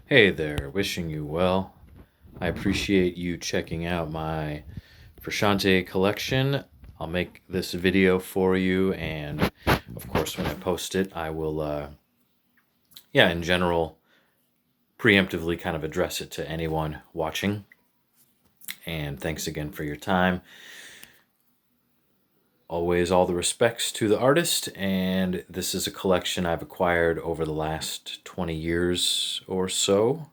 Hey there, wishing you well. I appreciate you checking out my frusciante collection. I'll make this video for you, and of course, when I post it, I will, in general, preemptively kind of address it to anyone watching. And thanks again for your time. Always all the respects to the artist, and this is a collection I've acquired over the last 20 years or so,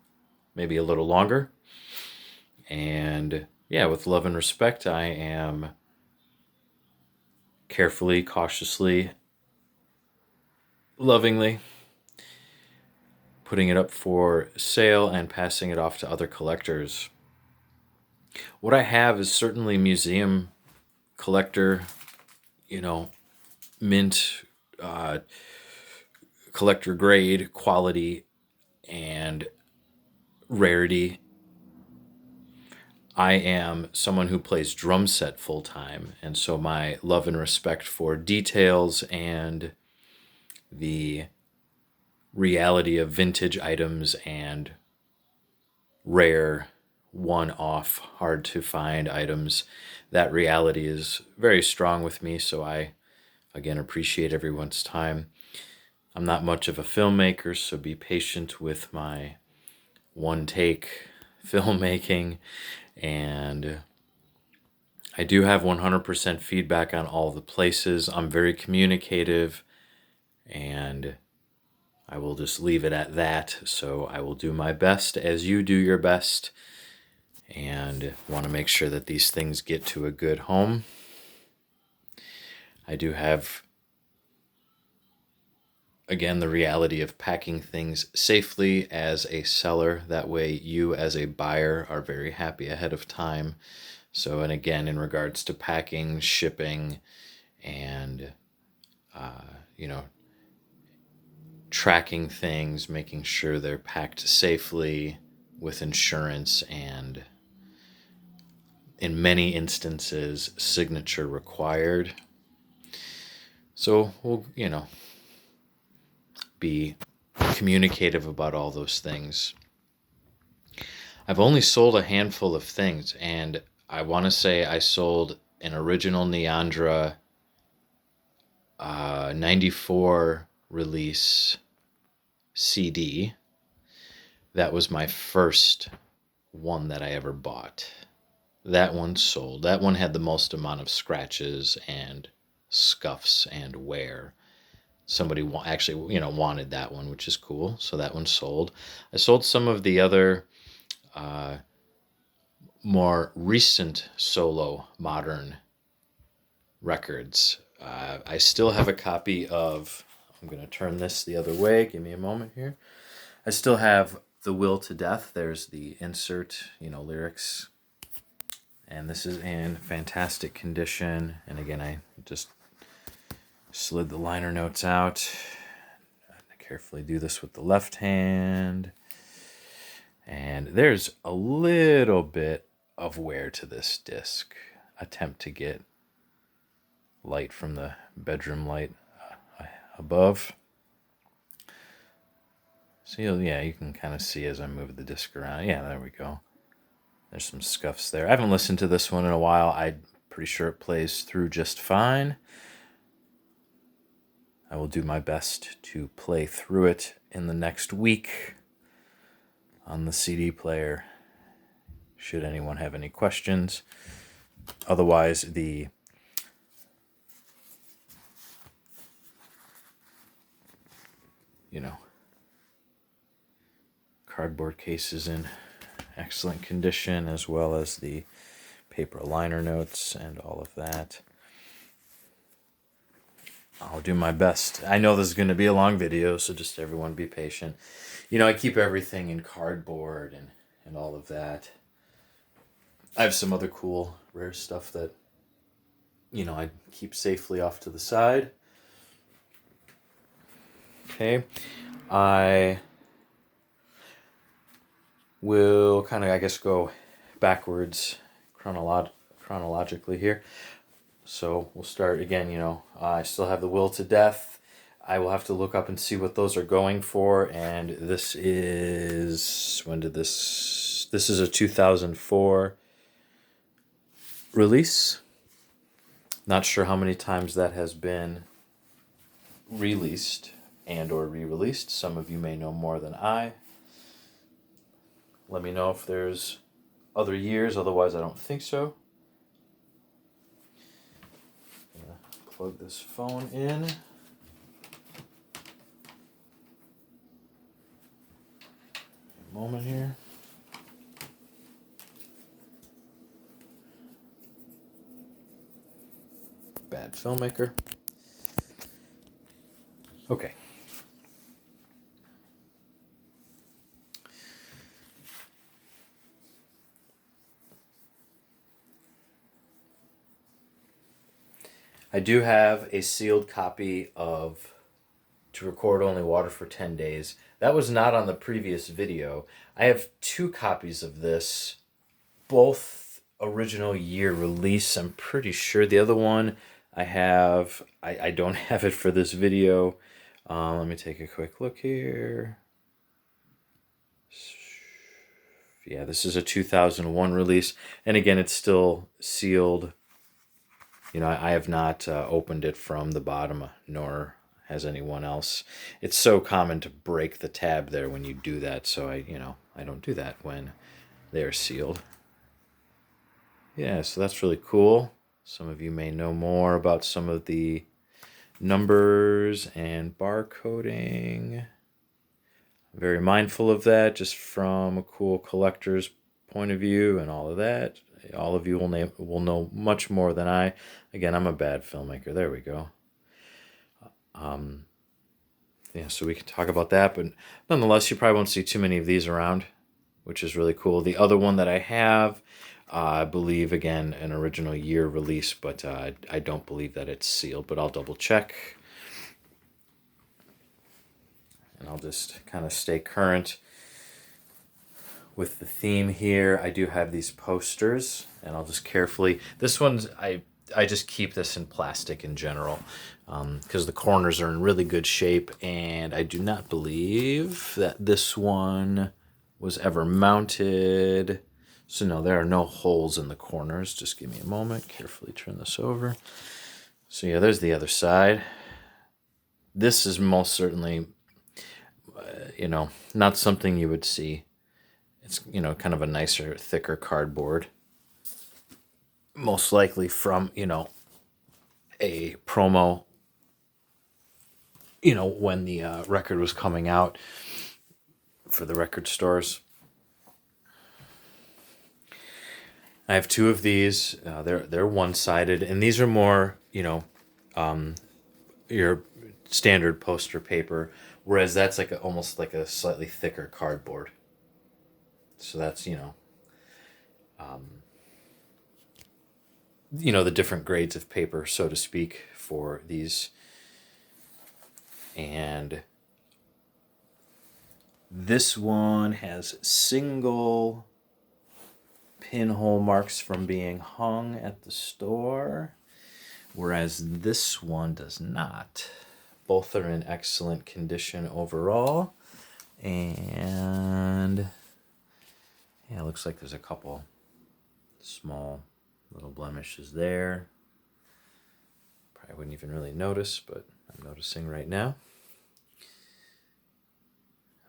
maybe a little longer. And yeah, with love and respect, I am carefully, cautiously, lovingly putting it up for sale and passing it off to other collectors. What I have is certainly museum collector, you know, mint, uh, collector grade quality and rarity. I am someone who plays drum set full time, and so my love and respect for details and the reality of vintage items and rare, one-off, hard to find items, that reality is very strong with me. So I, again, appreciate everyone's time. I'm not much of a filmmaker, so be patient with my one-take filmmaking. And I do have 100% feedback on all the places. I'm very communicative, and I will just leave it at that. So I will do my best as you do your best, and want to make sure that these things get to a good home. I do have, again, the reality of packing things safely as a seller. That way you as a buyer are very happy ahead of time. So, and again, in regards to packing, shipping, and, you know, tracking things, making sure they're packed safely with insurance, and in many instances, signature required. So we'll, be communicative about all those things. I've only sold a handful of things, and I want to say I sold an original Niandra 94 release CD. That was my first one that I ever bought. That one sold. That one had the most amount of scratches and scuffs and wear. Somebody actually, wanted that one, which is cool. So that one sold. I sold some of the other more recent solo modern records. I still have a copy of, I'm going to turn this the other way. Give me a moment here. I still have The Will to Death. There's the insert, lyrics. And this is in fantastic condition. And again, I just slid the liner notes out. I carefully do this with the left hand. And there's a little bit of wear to this disc. Attempt to get light from the bedroom light above. So you can kind of see as I move the disc around. Yeah, there we go. There's some scuffs there. I haven't listened to this one in a while. I'm pretty sure it plays through just fine. I will do my best to play through it in the next week on the CD player, should anyone have any questions. Otherwise, the cardboard case is in excellent condition, as well as the paper liner notes and all of that. I'll do my best. I know this is going to be a long video, so just everyone be patient. I keep everything in cardboard and all of that. I have some other cool, rare stuff that, I keep safely off to the side. Okay. I will kind of, I guess, go backwards chronologically here. So we'll start again, I still have The Will to Death. I will have to look up and see what those are going for. And this is, when did this is a 2004 release. Not sure how many times that has been released and or re-released. Some of you may know more than I. Let me know if there's other years, otherwise I don't think so. Plug this phone in. A moment here. Bad filmmaker. Okay. I do have a sealed copy of To Record Only Water for 10 Days. That was not on the previous video. I have 2 copies of this, both original year release. I'm pretty sure the other one I don't have it for this video. Let me take a quick look here. Yeah, this is a 2001 release. And again, it's still sealed. You know, I have not opened it from the bottom, nor has anyone else. It's so common to break the tab there when you do that, so I don't do that when they are sealed. Yeah, so that's really cool. Some of you may know more about some of the numbers and barcoding. I'm very mindful of that, just from a cool collector's point of view and all of that. All of you will know much more than I. Again, I'm a bad filmmaker. There we go. Yeah, so we can talk about that, but nonetheless, you probably won't see too many of these around, which is really cool. The other one that I have, I believe, again, an original year release, but I don't believe that it's sealed, but I'll double check. And I'll just kind of stay current with the theme here. I do have these posters, and I'll just carefully... This one's... I just keep this in plastic in general because the corners are in really good shape, and I do not believe that this one was ever mounted. So no, there are no holes in the corners. Just give me a moment. Carefully turn this over. So yeah, there's the other side. This is most certainly, not something you would see. It's, kind of a nicer, thicker cardboard. Most likely from, a promo, when the record was coming out for the record stores. I have 2 of these. They're one-sided, and these are more, your standard poster paper, whereas that's almost like a slightly thicker cardboard. So that's, the different grades of paper, so to speak, for these. And this one has single pinhole marks from being hung at the store, whereas this one does not. Both are in excellent condition overall. And yeah, it looks like there's a couple small little blemishes there. Probably wouldn't even really notice, but I'm noticing right now.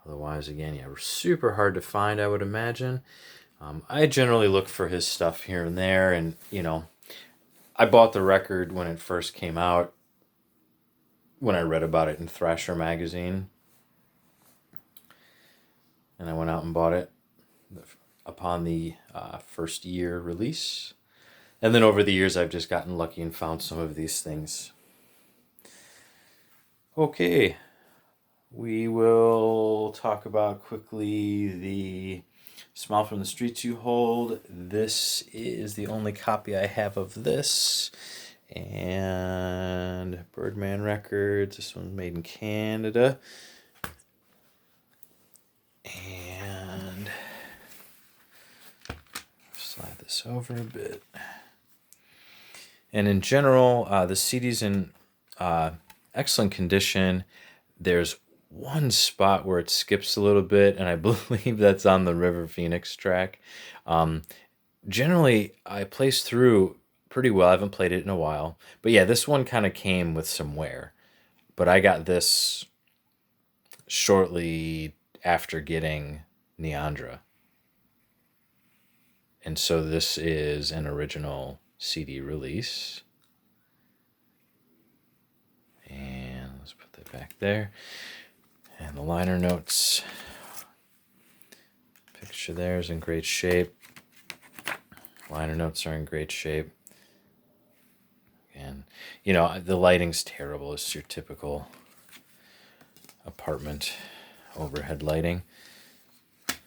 Otherwise, again, yeah, super hard to find, I would imagine. I generally look for his stuff here and there, and, I bought the record when it first came out, when I read about it in Thrasher magazine. And I went out and bought it upon the first year release. And then over the years, I've just gotten lucky and found some of these things. Okay. We will talk about quickly the Smile from the Streets You Hold. This is the only copy I have of this. And Birdman Records. This one's made in Canada. And slide this over a bit. And in general, the CDs in excellent condition. There's one spot where it skips a little bit, and I believe that's on the River Phoenix track. Generally, I plays through pretty well. I haven't played it in a while. But yeah, this one kind of came with some wear. But I got this shortly after getting Niandra. And so this is an original CD release. And let's put that back there. And the liner notes. Picture there is in great shape. Liner notes are in great shape. And, you know, the lighting's terrible. It's your typical apartment overhead lighting. Flip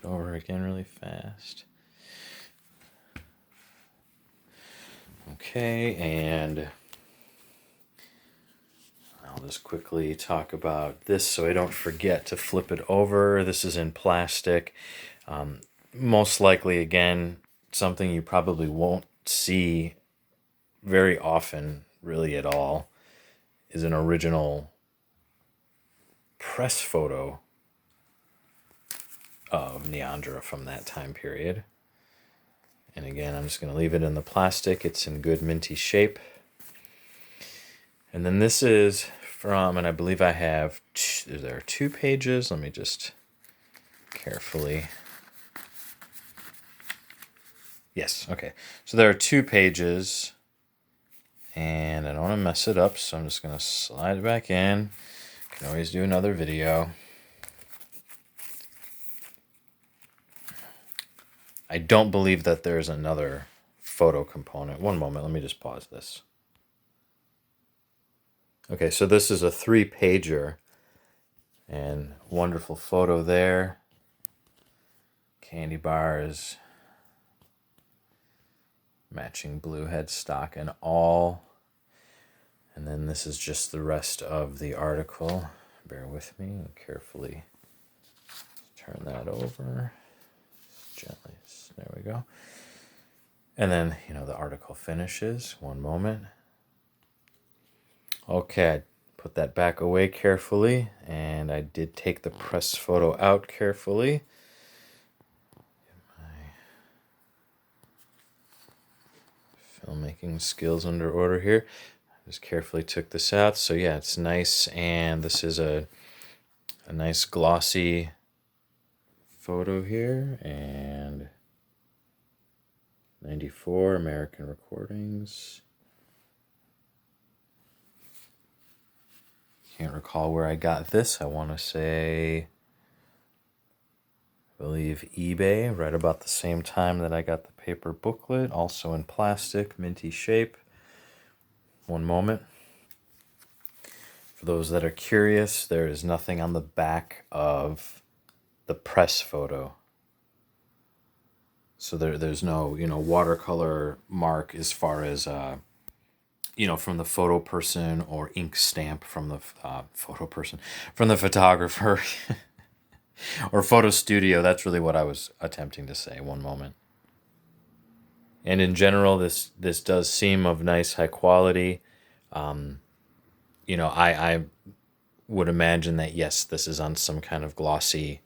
it over again really fast. Okay, and I'll just quickly talk about this so I don't forget to flip it over. This is in plastic. Most likely, again, something you probably won't see very often, really at all, is an original press photo of Niandra from that time period. And again, I'm just going to leave it in the plastic. It's in good minty shape. And then this is from, and I believe I have, there are 2 pages. Let me just carefully. Yes, okay. So there are 2 pages. And I don't want to mess it up, so I'm just going to slide it back in. Can always do another video. I don't believe that there's another photo component. One moment, let me just pause this. Okay, so this is a 3-pager. And wonderful photo there. Candy bars. Matching blue headstock and all. And then this is just the rest of the article. Bear with me and carefully turn that over. Gently, there we go. And then, you know, the article finishes. One moment. Okay, I put that back away carefully, and I did take the press photo out carefully. Get my filmmaking skills under order here. Just carefully took this out. So yeah, it's nice, and this is a nice glossy photo here, and 94 American Recordings. Can't recall where I got this. I want to say, I believe eBay, right about the same time that I got the paper booklet, also in plastic, minty shape. One moment. For those that are curious, there is nothing on the back of the press photo. So there's no, you know, watercolor mark as far as, you know, from the photo person, or ink stamp from the photo person, from the photographer, or photo studio. That's really what I was attempting to say. One moment. And in general, this does seem of nice high quality. You know, I would imagine that, yes, this is on some kind of glossy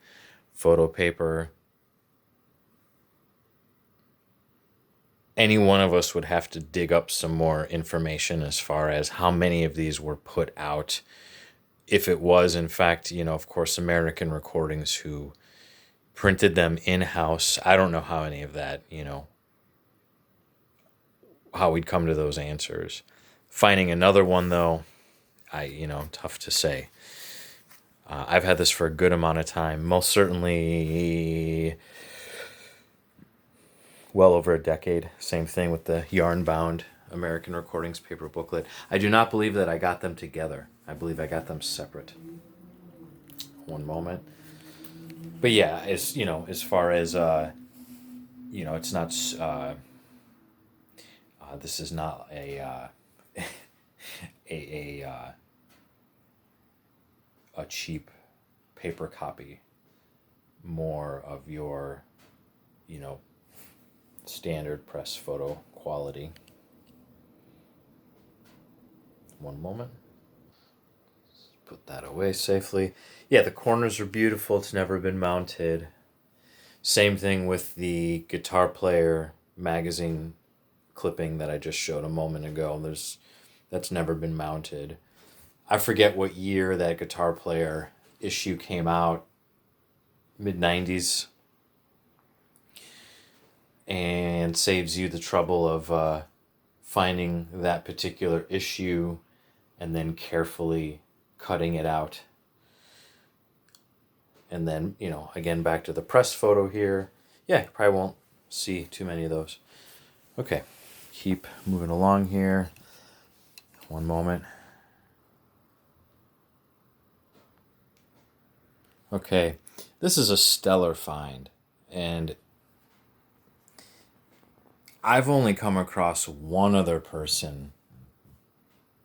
photo paper. Any one of us would have to dig up some more information as far as how many of these were put out. If it was, in fact, you know, of course, American Recordings who printed them in-house. I don't know how any of that, you know, how we'd come to those answers. Finding another one, though, you know, tough to say. I've had this for a good amount of time, most certainly well over a decade. Same thing with the yarn-bound American Recordings paper booklet. I do not believe that I got them together. I believe I got them separate. One moment. But yeah, as you know, as far as you know, it's not. This is not a a cheap paper copy. More of your, you know, standard press photo quality. One moment. put that away safely. Yeah, the corners are beautiful. It's never been mounted. Same thing with the guitar player magazine clipping that I just showed a moment ago. That's never been mounted. I forget what year that guitar player issue came out, mid 90s, and saves you the trouble of finding that particular issue and then carefully cutting it out. And then, again, back to the press photo here. Yeah, you probably won't see too many of those. Okay, keep moving along here. One moment. Okay, this is a stellar find, and I've only come across one other person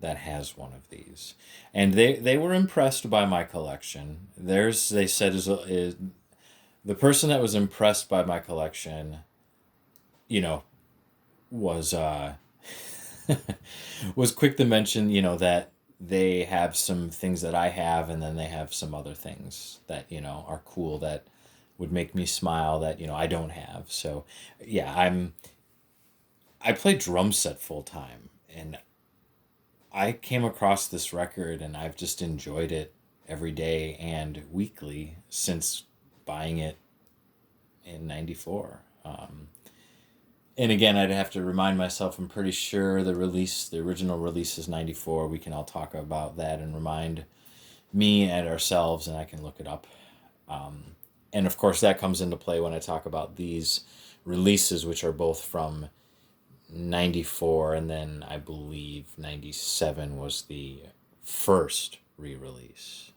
that has one of these, and they were impressed by my collection. They said is the person that was impressed by my collection, was was quick to mention, that they have some things that I have, and then they have some other things that, are cool that would make me smile that, I don't have. So, yeah, I play drum set full time, and I came across this record and I've just enjoyed it every day and weekly since buying it in 94. And again, I'd have to remind myself, I'm pretty sure the original release is 94. We can all talk about that and remind me and ourselves, and I can look it up. And of course, that comes into play when I talk about these releases, which are both from 94, and then I believe 97 was the first re-release.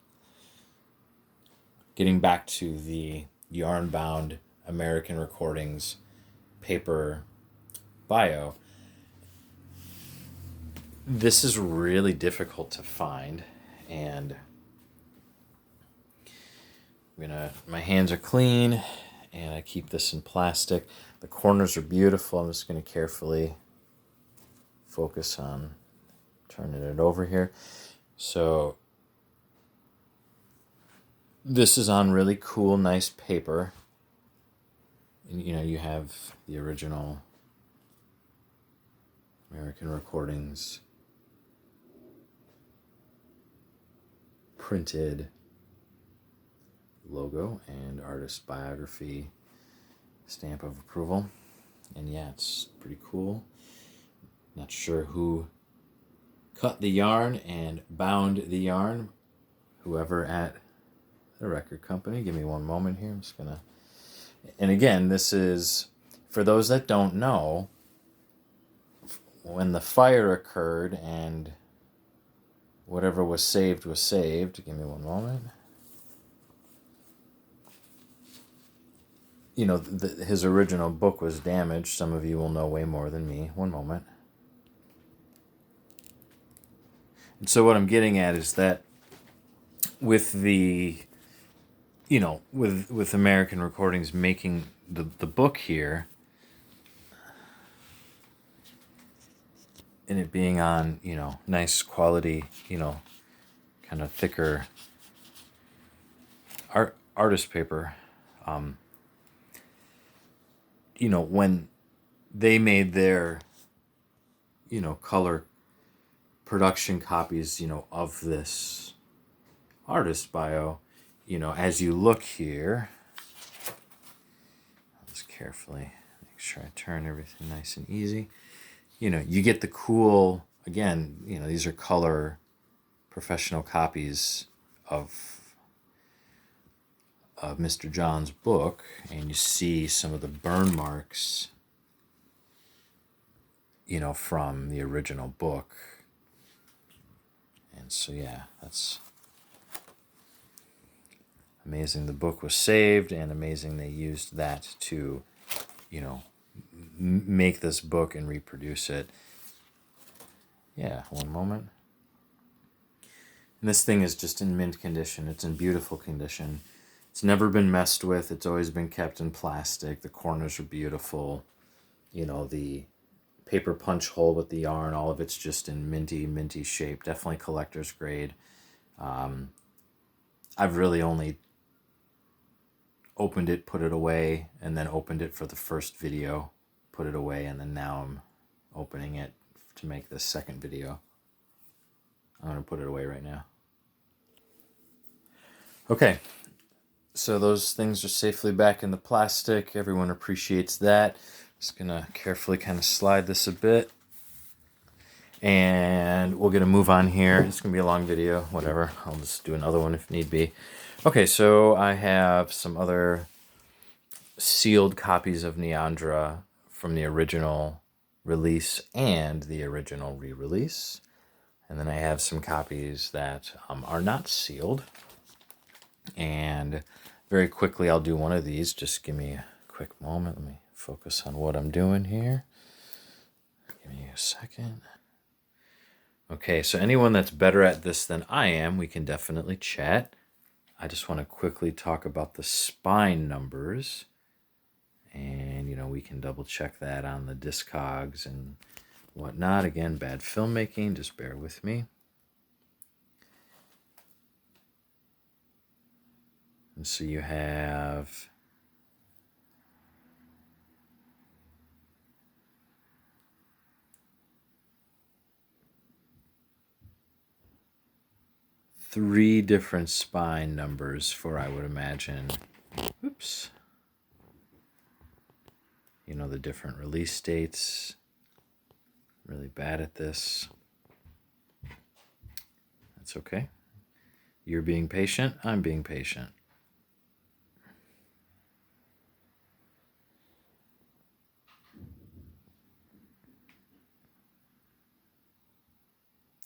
Getting back to the yarn-bound American Recordings paper bio, this is really difficult to find, and my hands are clean, and I keep this in plastic. The corners are beautiful. I'm just going to carefully focus on turning it over here. So this is on really cool, nice paper. And, you have the original American Recordings printed logo and artist biography stamp of approval. And yeah, it's pretty cool. Not sure who cut the yarn and bound the yarn. Whoever at the record company. Give me one moment here. I'm just gonna... And again, this is, for those that don't know, when the fire occurred and whatever was saved was saved. Give me one moment. His original book was damaged. Some of you will know way more than me. One moment. And so what I'm getting at is that with the, with American Recordings making the book here, and it being on, nice quality, kind of thicker artist paper, when they made their, color production copies, of this artist bio, as you look here, I'll just carefully make sure I turn everything nice and easy. You get the cool, again, these are color professional copies of Mr. John's book, and you see some of the burn marks, from the original book. And so, yeah, that's amazing. The book was saved, and amazing they used that to, make this book and reproduce it. Yeah, one moment. And this thing is just in mint condition. It's in beautiful condition. It's never been messed with. It's always been kept in plastic. The corners are beautiful. The paper punch hole with the yarn, all of it's just in minty shape. Definitely collector's grade. I've really only opened it, put it away, and then opened it for the first video, put it away, and then now I'm opening it to make this second video. I'm going to put it away right now. Okay, so those things are safely back in the plastic. Everyone appreciates that. Just going to carefully kind of slide this a bit. And we're going to move on here. It's going to be a long video, whatever. I'll just do another one if need be. Okay, so I have some other sealed copies of Niandra from the original release and the original re-release. And then I have some copies that are not sealed. And very quickly, I'll do one of these. Just give me a quick moment. Let me focus on what I'm doing here. Give me a second. Okay, so anyone that's better at this than I am, we can definitely chat. I just want to quickly talk about the spine numbers. And, we can double check that on the Discogs and whatnot. Again, bad filmmaking, just bear with me. And so you have three different spine numbers for, I would imagine, oops, the different release dates. Really bad at this. That's okay. You're being patient. I'm being patient.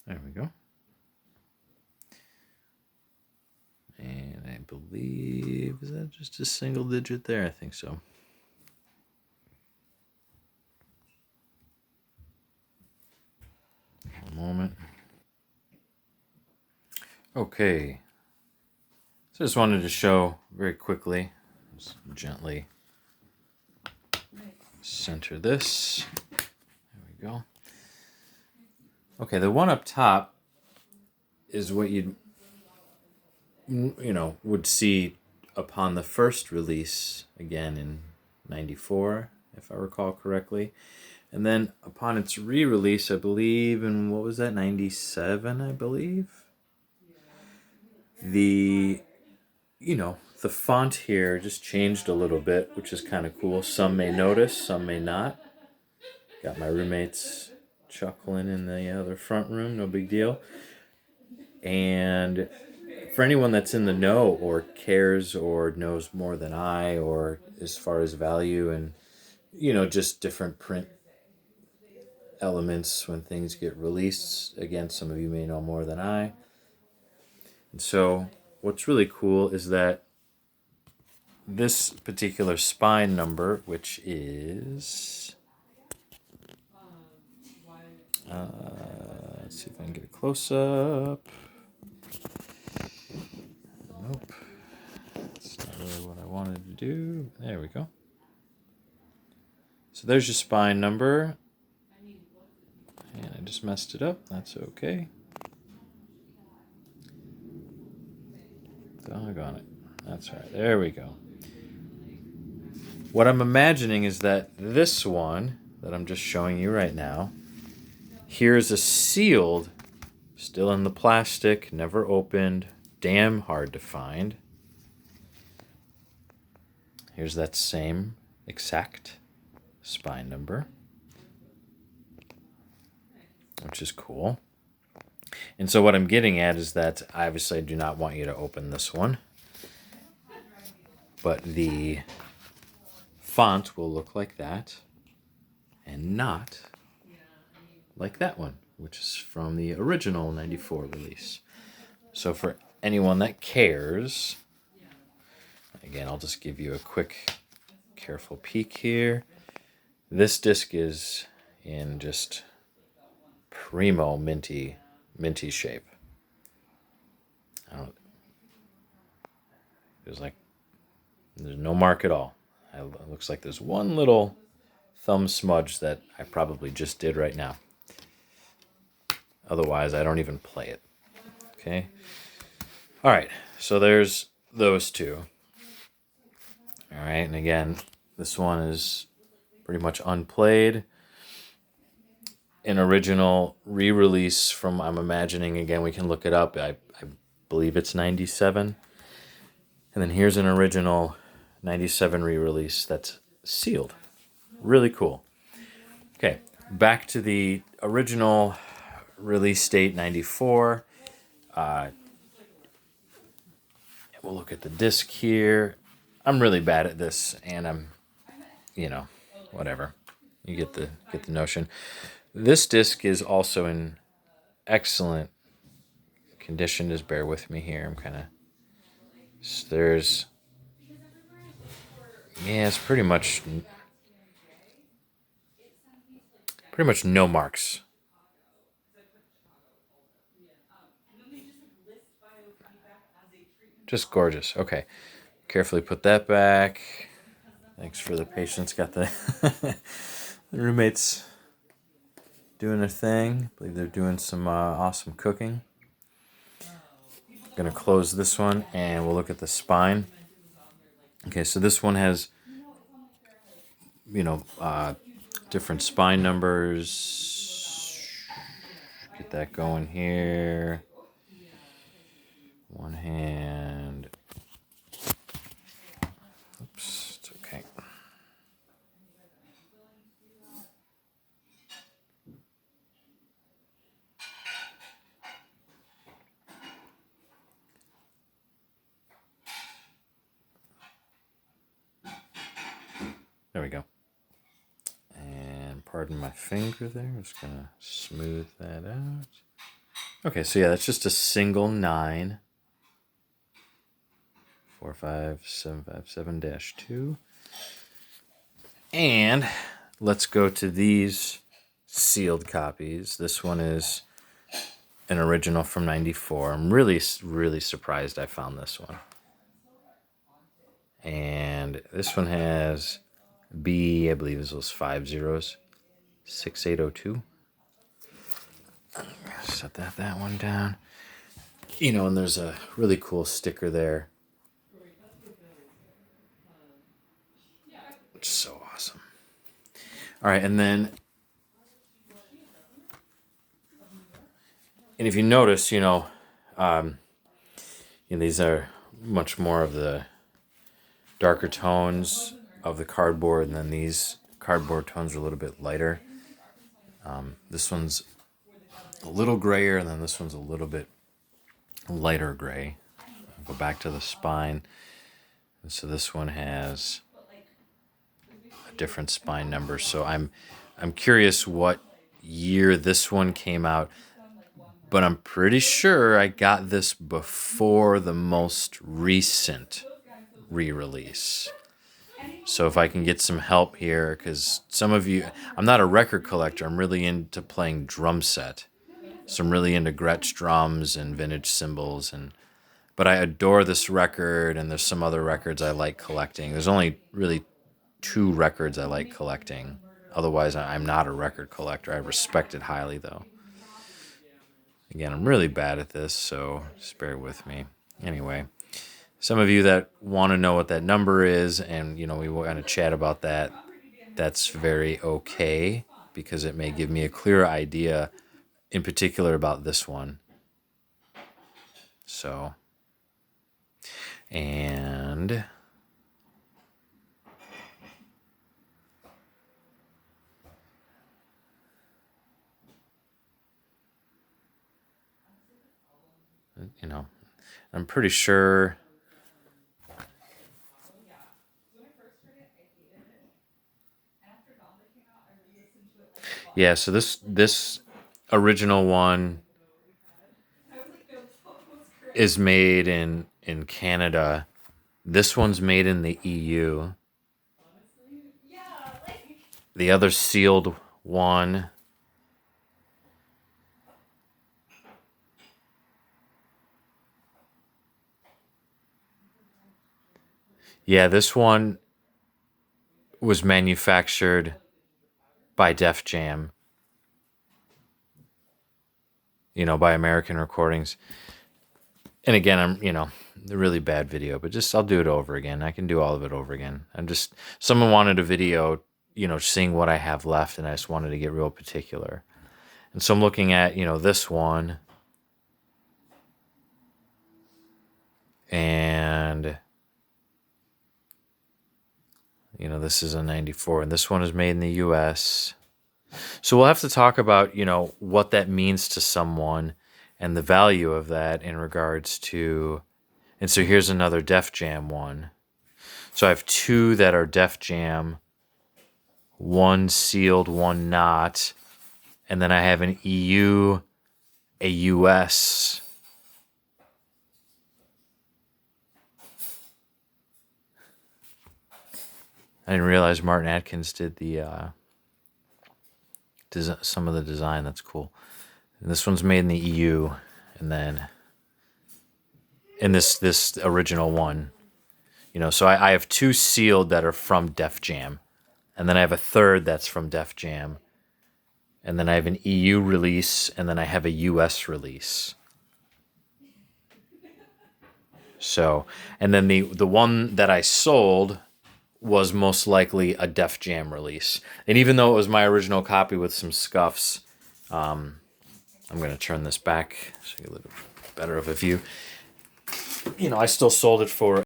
There we go. And I believe, is that just a single digit there? I think so. One moment. Okay. So I just wanted to show very quickly, just gently center this. There we go. Okay, the one up top is what you'd would see upon the first release, again in 94, if I recall correctly. And then upon its re-release, I believe in, what was that, 97, I believe? The font here just changed a little bit, which is kind of cool. Some may notice, some may not. Got my roommates chuckling in the other front room, no big deal. And for anyone that's in the know or cares or knows more than I, or as far as value and, just different print elements when things get released, again, some of you may know more than I. And so what's really cool is that this particular spine number, which is, let's see if I can get a close-up. Nope. That's not really what I wanted to do. There we go. So there's your spine number. And I just messed it up. That's okay. Doggone it. That's right. There we go. What I'm imagining is that this one that I'm just showing you right now, here's a sealed, still in the plastic, never opened, damn hard to find. Here's that same exact spine number, which is cool. And so what I'm getting at is that obviously I do not want you to open this one, but the font will look like that and not like that one, which is from the original 94 release. So for anyone that cares, again, I'll just give you a quick, careful peek here. This disc is in just primo minty shape. There's no mark at all. It looks like there's one little thumb smudge that I probably just did right now. Otherwise, I don't even play it. Okay. All right, so there's those two. All right, and again, this one is pretty much unplayed. An original re-release from, I'm imagining, again, we can look it up. I believe it's 97. And then here's an original 97 re-release that's sealed. Really cool. Okay, back to the original release date, 94. We'll look at the disc here. I'm really bad at this, and I'm, whatever. You get the notion. This disc is also in excellent condition. Just bear with me here. I'm kind of, there's, yeah, it's pretty much no marks. Just gorgeous. Okay, carefully put that back. Thanks for the patience. Got the, the roommates doing their thing. I believe they're doing some awesome cooking. Gonna close this one and we'll look at the spine. Okay, so this one has, different spine numbers. Get that going here. One hand. Oops, it's okay. There we go. And pardon my finger there. I'm just gonna smooth that out. Okay, so yeah, that's just a single 9. 45757-2. And let's go to these sealed copies. This one is an original from 94. I'm really, really surprised I found this one. And this one has B, I believe is those 5 zeros, 6802. Set that one down. And there's a really cool sticker there. Which is so awesome. All right, and then, and if you notice, these are much more of the darker tones of the cardboard, and then these cardboard tones are a little bit lighter. This one's a little grayer, and then this one's a little bit lighter gray. I'll go back to the spine. And so this one has a different spine number. So I'm curious what year this one came out, but I'm pretty sure I got this before the most recent re-release. So if I can get some help here, because some of you, I'm not a record collector. I'm really into playing drum set. So I'm really into Gretsch drums and vintage cymbals, but I adore this record, and there's some other records I like collecting. There's only really 2 records I like collecting. Otherwise, I'm not a record collector. I respect it highly, though. Again, I'm really bad at this, so just bear with me. Anyway, some of you that want to know what that number is, and we want to chat about that, that's very okay, because it may give me a clearer idea, in particular about this one. So, and I'm pretty sure. Yeah, so this original one is made in Canada. This one's made in the EU. The other sealed one, yeah, this one was manufactured by Def Jam, by American Recordings. And again, a really bad video, but just I'll do it over again. I can do all of it over again. Someone wanted a video, seeing what I have left, and I just wanted to get real particular. And so I'm looking at, this one, and this is a 94, and this one is made in the US. So we'll have to talk about, what that means to someone and the value of that in regards to, and so here's another Def Jam one. So I have two that are Def Jam, one sealed, one not, and then I have an EU, a US. I didn't realize Martin Atkins did some of the design. That's cool. And this one's made in the EU, and then in this original one, so I have two sealed that are from Def Jam, and then I have a third that's from Def Jam, and then I have an EU release, and then I have a US release. So, and then the one that I sold was most likely a Def Jam release. And even though it was my original copy with some scuffs, I'm going to turn this back so you get a little better of a view. I still sold it for